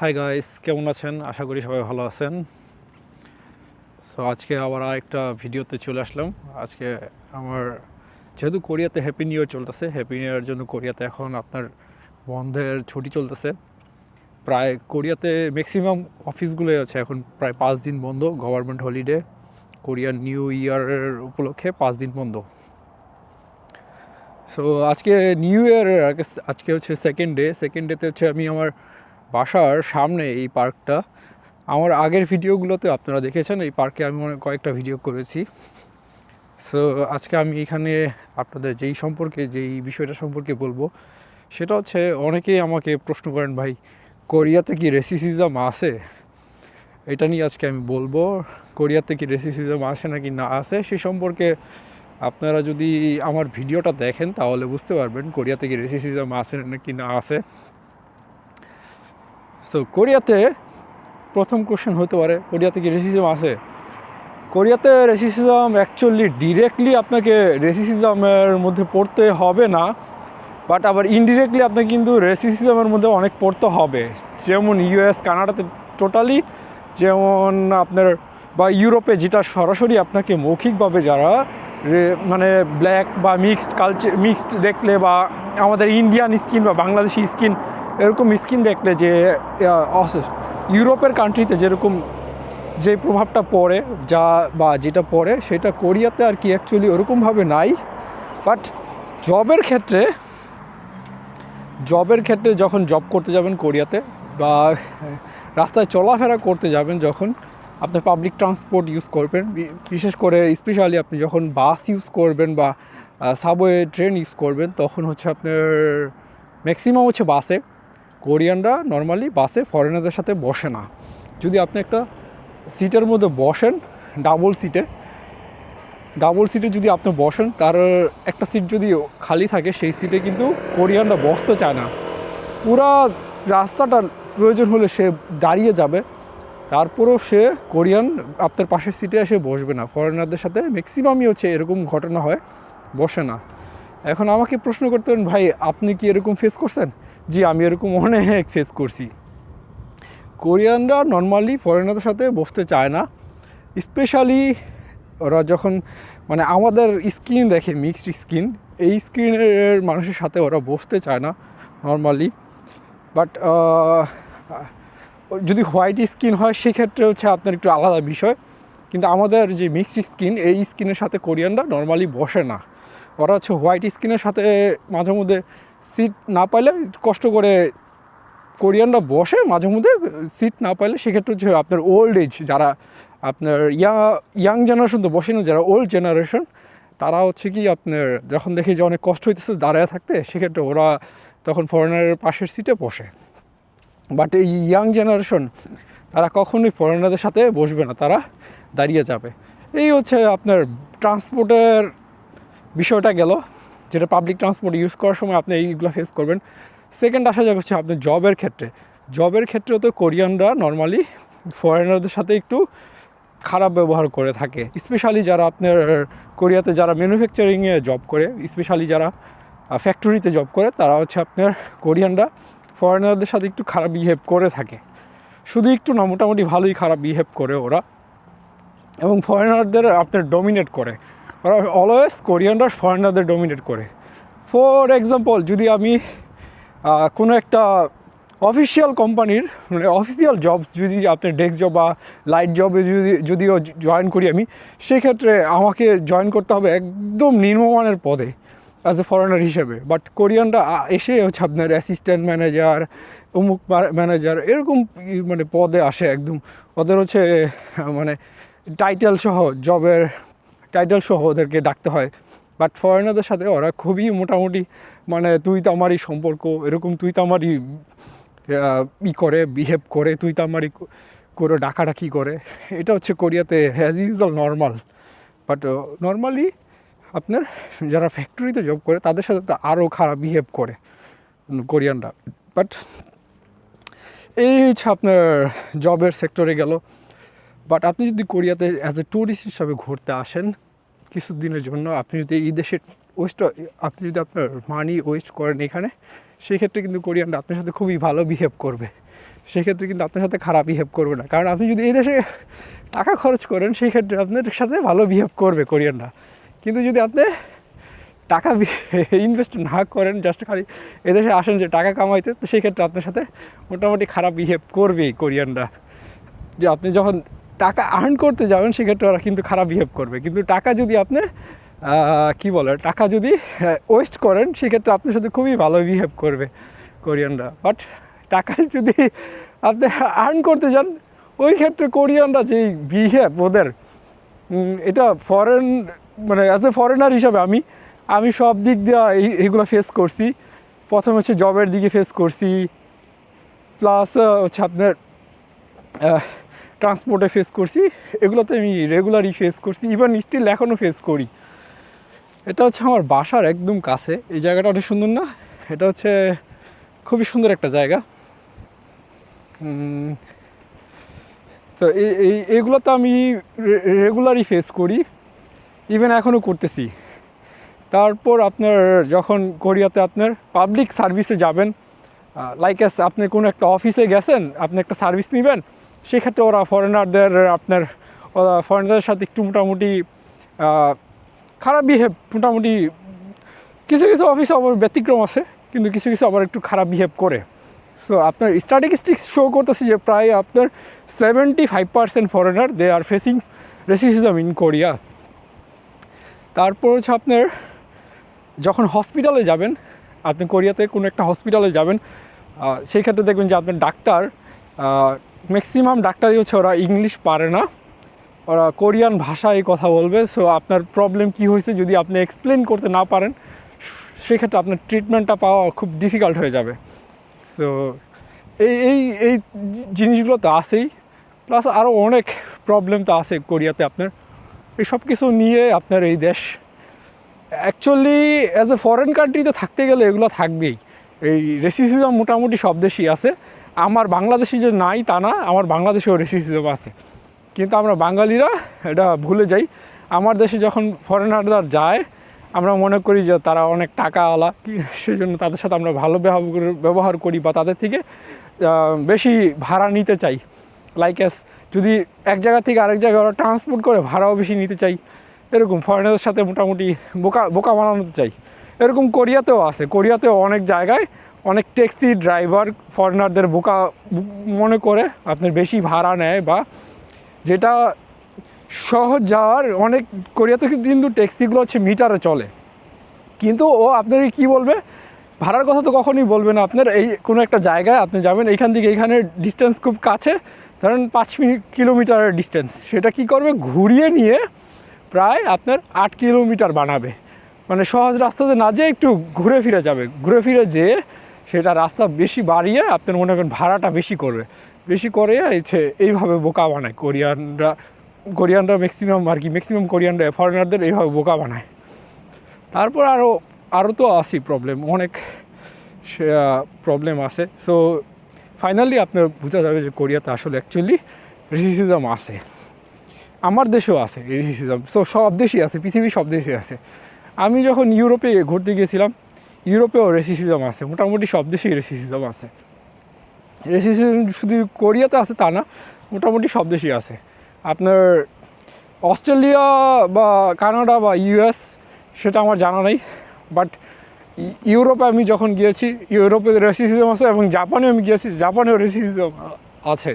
Hi guys, কেমন আছেন? আশা করি সবাই ভালো আছেন। সো আজকে আবার একটা ভিডিওতে চলে আসলাম। আজকে আমার যেহেতু কোরিয়াতে হ্যাপি নিউ ইয়ার চলতেছে, হ্যাপি নিউ ইয়ারের জন্য কোরিয়াতে এখন আপনার বন্ধের ছুটি চলতেছে। প্রায় কোরিয়াতে ম্যাক্সিমাম অফিসগুলোই আছে এখন প্রায় 5 দিন বন্ধ, গভর্নমেন্ট হলিডে। কোরিয়ান নিউ ইয়ারের উপলক্ষে 5 দিন বন্ধ। সো আজকে নিউ ইয়ারের আগে আজকে হচ্ছে সেকেন্ড ডেতে হচ্ছে আমি আমার বাসার সামনে এই পার্কটা, আমার আগের ভিডিওগুলোতে আপনারা দেখেছেন এই পার্কে আমি কয়েকটা ভিডিও করেছি। সো আজকে আমি এখানে আপনাদের যেই বিষয়টা সম্পর্কে বলবো সেটা হচ্ছে, অনেকেই আমাকে প্রশ্ন করেন, ভাই কোরিয়াতে কি রেসিসিজম আছে? এটা নিয়ে আজকে আমি বলবো, কোরিয়াতে কি রেসিসিজম আছে নাকি না আছে সে সম্পর্কে আপনারা যদি আমার ভিডিওটা দেখেন তাহলে বুঝতে পারবেন কোরিয়াতে কি রেসিসিজম আছে নাকি না আছে। সো কোরিয়াতে প্রথম কোশ্চেন হতে পারে, কোরিয়াতে কি রেসিজম আছে? কোরিয়াতে রেসিসিজম অ্যাকচুয়ালি ডিরেক্টলি আপনাকে রেসিসিজমের মধ্যে পড়তে হবে না, বাট আবার ইনডিরেক্টলি আপনাকে কিন্তু রেসিসিজমের মধ্যে অনেক পড়তে হবে। যেমন ইউএস কানাডাতে টোটালি, যেমন আপনার বা ইউরোপে যেটা সরাসরি আপনাকে মৌখিকভাবে যারা মানে ব্ল্যাক বা মিক্সড দেখলে, বা আমাদের ইন্ডিয়ান স্কিন বা বাংলাদেশি স্কিন এরকম স্কিন দেখলে যে ইউরোপের কান্ট্রিতে যেরকম যে প্রভাবটা পড়ে যেটা পড়ে সেটা কোরিয়াতে আর কি অ্যাকচুয়ালি ওরকমভাবে নাই। বাট জবের ক্ষেত্রে যখন জব করতে যাবেন কোরিয়াতে, বা রাস্তায় চলাফেরা করতে যাবেন, যখন আপনি পাবলিক ট্রান্সপোর্ট ইউজ করবেন, বিশেষ করে স্পেশালি আপনি যখন বাস ইউজ করবেন বা সাবওয়ে ট্রেন ইউজ করবেন, তখন হচ্ছে আপনার ম্যাক্সিমাম হচ্ছে বাসে কোরিয়ানরা নর্মালি বাসে ফরেনারদের সাথে বসে না। যদি আপনি একটা সিটের মধ্যে বসেন, ডাবল সিটে যদি আপনি বসেন, তার একটা সিট যদি খালি থাকে সেই সিটে কিন্তু কোরিয়ানরা বসতে চায় না। পুরা রাস্তাটা প্রয়োজন হলে সে দাঁড়িয়ে যাবে, তারপরেও সে কোরিয়ান আপনার পাশের সিটে এসে বসবে না। ফরেনারদের সাথে ম্যাক্সিমামই হচ্ছে এরকম ঘটনা হয়, বসে না। এখন আমাকে প্রশ্ন করতে পারেন, ভাই আপনি কি এরকম ফেস করছেন? জি, আমি এরকম অনেক ফেস করছি। কোরিয়ানরা নর্মালি ফরেনারদের সাথে বসতে চায় না, স্পেশালি ওরা যখন মানে আমাদের স্কিন দেখে, মিক্সড স্কিন, এই স্কিনের মানুষের সাথে ওরা বসতে চায় না নর্মালি। বাট যদি হোয়াইট স্কিন হয় সেক্ষেত্রে হচ্ছে আপনার একটু আলাদা বিষয়, কিন্তু আমাদের যে মিক্সড স্কিন, এই স্কিনের সাথে কোরিয়ানরা নর্মালি বসে না। ওরা হচ্ছে হোয়াইট স্কিনের সাথে মাঝে মধ্যে সিট না পাইলে কষ্ট করে কোরিয়ানরা বসে, মাঝে মধ্যে সিট না পাইলে সেক্ষেত্রে হচ্ছে আপনার ওল্ড এজ যারা আপনার ইয়াং জেনারেশন তো বসে না, যারা ওল্ড জেনারেশন তারা হচ্ছে কি আপনার যখন দেখে যে অনেক কষ্ট হইতেছে দাঁড়ায় থাকতে, সেক্ষেত্রে ওরা তখন ফরেনারের পাশের সিটে বসে। বাট এই ইয়াং জেনারেশন তারা কখনোই ফরেনারদের সাথে বসবে না, তারা দাঁড়িয়ে যাবে। এই হচ্ছে আপনার ট্রান্সপোর্টের বিষয়টা গেল, যেটা পাবলিক ট্রান্সপোর্ট ইউজ করার সময় আপনি এইগুলো ফেস করবেন। সেকেন্ড আসা যাক হচ্ছে আপনার জবের ক্ষেত্রেও তো কোরিয়ানরা নর্মালি ফরেনারদের সাথে একটু খারাপ ব্যবহার করে থাকে, স্পেশালি যারা আপনার কোরিয়াতে যারা ম্যানুফ্যাকচারিংয়ে জব করে, স্পেশালি যারা ফ্যাক্টরিতে জব করে, তারা হচ্ছে আপনার কোরিয়ানরা ফরেনারদের সাথে একটু খারাপ বিহেভ করে থাকে। শুধু একটু না, মোটামুটি ভালোই খারাপ বিহেভ করে ওরা, এবং ফরেনারদের আপনার ডমিনেট করে। ওরা অলওয়েজ কোরিয়ানরা ফরেনারদের ডমিনেট করে। ফর এক্সাম্পল, যদি আমি কোনো একটা অফিসিয়াল কোম্পানির মানে অফিসিয়াল জবস যদি আপনার ডেস্ক জব বা লাইট জবে যদিও জয়েন করি আমি, সেক্ষেত্রে আমাকে জয়েন করতে হবে একদম নিম্নমানের পদে অ্যাজ এ ফরেনার হিসেবে। বাট কোরিয়ানরা এসে হচ্ছে আপনার অ্যাসিস্ট্যান্ট ম্যানেজার, অমুক ম্যানেজার এরকম মানে পদে আসে একদম। ওদের হচ্ছে মানে জবের টাইটেল সহ ওদেরকে ডাকতে হয়। বাট ফরেনারদের সাথে ওরা খুবই মোটামুটি মানে তুই তো আমারই সম্পর্ক, এরকম তুই তো আমারই করে বিহেভ করে, তুই তো আমারই করে ডাকাডাকি করে। এটা হচ্ছে কোরিয়াতে as usual normal. But normally আপনার যারা ফ্যাক্টরিতে জব করে তাদের সাথে তো আরও খারাপ বিহেভ করে কোরিয়ানরা। বাট এই হচ্ছে আপনার জবের সেক্টরে গেল। বাট আপনি যদি কোরিয়াতে অ্যাজ এ ট্যুরিস্ট হিসাবে ঘুরতে আসেন কিছুদিনের জন্য, আপনি যদি এই দেশে আপনি যদি আপনার মানি ওয়েস্ট করেন এখানে, সেক্ষেত্রে কিন্তু কোরিয়ানরা আপনার সাথে খুবই ভালো বিহেভ করবে। সেক্ষেত্রে কিন্তু আপনার সাথে খারাপ বিহেভ করবে না। কারণ আপনি যদি এই দেশে টাকা খরচ করেন সেই ক্ষেত্রে আপনার সাথে ভালো বিহেভ করবে কোরিয়ানরা। কিন্তু যদি আপনি টাকা ইনভেস্ট না করেন, জাস্ট খালি এদেশে আসেন যে টাকা কামাইতে, তো সেই ক্ষেত্রে আপনার সাথে মোটামুটি খারাপ বিহেভ করবেই কোরিয়ানরা। যে আপনি যখন টাকা আর্ন করতে যাবেন সেক্ষেত্রে ওরা কিন্তু খারাপ বিহেভ করবে। কিন্তু টাকা যদি আপনি কী বলে, টাকা যদি ওয়েস্ট করেন সেক্ষেত্রে আপনার সাথে খুবই ভালো বিহেভ করবে কোরিয়ানরা। বাট টাকা যদি আপনি আর্ন করতে যান ওই ক্ষেত্রে কোরিয়ানরা যেই বিহেভ ওদের, এটা ফরেন মানে অ্যাজ এ ফরেনার হিসাবে আমি সব দিক দিয়ে এইগুলো ফেস করছি। প্রথম হচ্ছে জবের দিকে ফেস করছি, প্লাস হচ্ছে আপনার ট্রান্সপোর্টে ফেস করছি, এগুলোতে আমি রেগুলারই ফেস করছি, ইভেন স্টিল এখনও ফেস করি। এটা হচ্ছে আমার বাসার একদম কাছে, এই জায়গাটা অনেক সুন্দর না? এটা হচ্ছে খুবই সুন্দর একটা জায়গা। তো এইগুলো তো আমি রেগুলারই ফেস করি, ইভেন এখনও করতেছি। তারপর আপনার যখন কোরিয়াতে আপনার পাবলিক সার্ভিসে যাবেন, লাইক আপনি কোনো একটা অফিসে গেছেন, আপনি একটা সার্ভিস নেবেন, সেক্ষেত্রে ওরা ফরেনারদের সাথে একটু মোটামুটি খারাপ বিহেভ, মোটামুটি কিছু কিছু অফিসে আবার ব্যতিক্রম আছে, কিন্তু কিছু কিছু আবার একটু খারাপ বিহেভ করে। সো আপনার স্ট্যাটিস্টিক্স শো করতেছে যে প্রায় আপনার 75% foreigner they are facing racism in Korea. তারপর হচ্ছে আপনার যখন হসপিটালে যাবেন, আপনি কোরিয়াতে কোনো একটা হসপিটালে যাবেন, সেই ক্ষেত্রে দেখবেন যে আপনার ডাক্তার, ম্যাক্সিমাম ডাক্তারই হচ্ছে ওরা ইংলিশ পারে না, ওরা কোরিয়ান ভাষায় কথা বলবে। সো আপনার প্রবলেম কী হয়েছে যদি আপনি এক্সপ্লেন করতে না পারেন, সেক্ষেত্রে আপনার ট্রিটমেন্টটা পাওয়া খুব ডিফিকাল্ট হয়ে যাবে। সো এই এই জিনিসগুলো তো আছেই, প্লাস আরও অনেক প্রবলেম তো আছে কোরিয়াতে। আপনার এই সব কিছু নিয়ে আপনার এই দেশ অ্যাকচুয়ালি অ্যাজ এ ফরেন কান্ট্রিতে থাকতে গেলে এগুলো থাকবেই। এই রেসিজম মোটামুটি সব দেশেই আছে। আমার বাংলাদেশি যে নাই তা না, আমার বাংলাদেশেও রেসিজম আছে, কিন্তু আমরা বাঙালিরা এটা ভুলে যাই। আমার দেশে যখন ফরেনাররা যায় আমরা মনে করি যে তারা অনেক টাকাওয়ালা, সেই জন্য তাদের সাথে আমরা ভালো ব্যবহার করি বা তাদের থেকে বেশি ভাড়া নিতে চাই। লাইক যদি এক জায়গা থেকে আরেক জায়গায় ওরা ট্রান্সপোর্ট করে ভাড়াও বেশি নিতে চাই, এরকম ফরেনারদের সাথে মোটামুটি বোকা বানাতে চাই। এরকম কোরিয়াতেও আছে, কোরিয়াতেও অনেক জায়গায় অনেক ট্যাক্সি ড্রাইভার ফরেনারদের বোকা মনে করে আপনার বেশি ভাড়া নেয়, বা যেটা সহজ যাওয়ার অনেক কোরিয়াতে কিন্তু ট্যাক্সিগুলো হচ্ছে মিটারে চলে, কিন্তু ও আপনাকে কী বলবে, ভাড়ার কথা তো কখনোই বলবে না। আপনার এই কোনো একটা জায়গায় আপনি যাবেন, এইখান থেকে এইখানে ডিস্টেন্স খুব কাছে, ধরেন 5 কিলোমিটারের ডিস্টেন্স, সেটা কি করবে, ঘুরিয়ে নিয়ে প্রায় আপনার 8 কিলোমিটার বানাবে। মানে সহজ রাস্তাতে না যেয়ে একটু ঘুরে ফিরে যাবে, ঘুরে ফিরে যেয়ে সেটা রাস্তা বেশি বাড়িয়ে আপনার মনে করেন ভাড়াটা বেশি করবে, বেশি করে এইভাবে বোকা বানায় কোরিয়ানরা ম্যাক্সিমাম কোরিয়ানরা ফরেনারদের এইভাবে বোকা বানায়। তারপর আরও তো আসি প্রবলেম, অনেক প্রবলেম আছে। সো ফাইনালি আপনার বোঝা যাবে যে কোরিয়াতে আসলে অ্যাকচুয়ালি রেসিজম আছে, আমার দেশেও আছে রেসিজম। সো সব দেশই আছে, পৃথিবীর সব দেশই আছে। আমি যখন ইউরোপে ঘুরতে গিয়েছিলাম, ইউরোপেও রেসিজম আছে, মোটামুটি সব দেশেই রেসিজম আছে। রেসিজম শুধু কোরিয়াতে আছে তা না, মোটামুটি সব দেশেই আছে। আপনার অস্ট্রেলিয়া বা কানাডা বা ইউএস সেটা আমার জানা নেই, বাট ইউরোপে আমি যখন গিয়েছি ইউরোপে রেসিজম আছে, এবং জাপানে আমি গিয়েছি, জাপানেও রেসিজম আছে।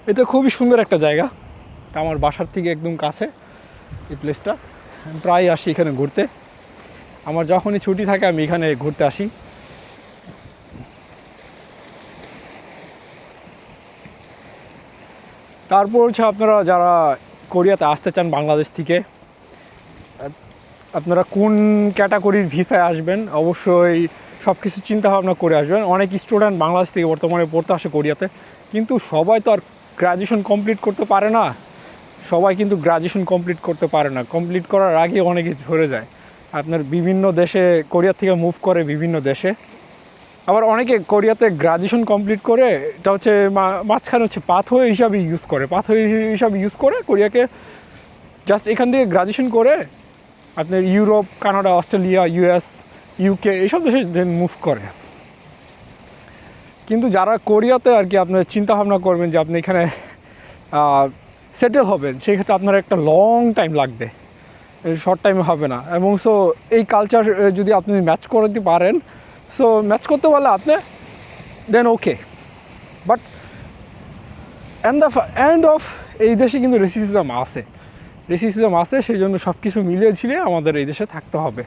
এটা খুবই সুন্দর একটা জায়গা, আমার বাসার থেকে একদম কাছে এই প্লেসটা। আমি প্রায় আসি এখানে ঘুরতে, আমার যখনই ছুটি থাকে আমি এখানে ঘুরতে আসি। তারপর হচ্ছে আপনারা যারা কোরিয়াতে আসতে চান বাংলাদেশ থেকে, আপনারা কোন ক্যাটাগরির ভিসায় আসবেন অবশ্যই সব কিছু চিন্তাভাবনা করে আসবেন। অনেক স্টুডেন্ট বাংলাদেশ থেকে বর্তমানে পড়তে আসে কোরিয়াতে, কিন্তু সবাই তো আর গ্র্যাজুয়েশন কমপ্লিট করতে পারে না, কমপ্লিট করার আগে অনেকে ঝরে যায়। আপনার বিভিন্ন দেশে কোরিয়া থেকে মুভ করে, বিভিন্ন দেশে আবার অনেকে কোরিয়াতে গ্র্যাজুয়েশন কমপ্লিট করে এটা হচ্ছে মাঝখানে হচ্ছে পাথওয়ে হিসাবে ইউজ করে কোরিয়াকে, জাস্ট এখান থেকে গ্র্যাজুয়েশন করে আপনার Europe, Canada, Australia, US UK এইসব দেশে দেন মুভ করে। কিন্তু যারা কোরিয়াতে আর কি আপনার চিন্তা ভাবনা করবেন যে আপনি এখানে সেটেল হবেন, সেই ক্ষেত্রে আপনার একটা লং টাইম লাগবে, শর্ট টাইমে হবে না। এবং সো এই কালচার যদি আপনি ম্যাচ করতে পারেন, সো ম্যাচ করতে পারলে আপনি দেন ওকে। বাট এন্ড অফ এই দেশে কিন্তু রেসিজম আছে, সেই জন্য সব কিছু মিলিয়ে ঝিলিয়ে আমাদের এই দেশে থাকতে হবে।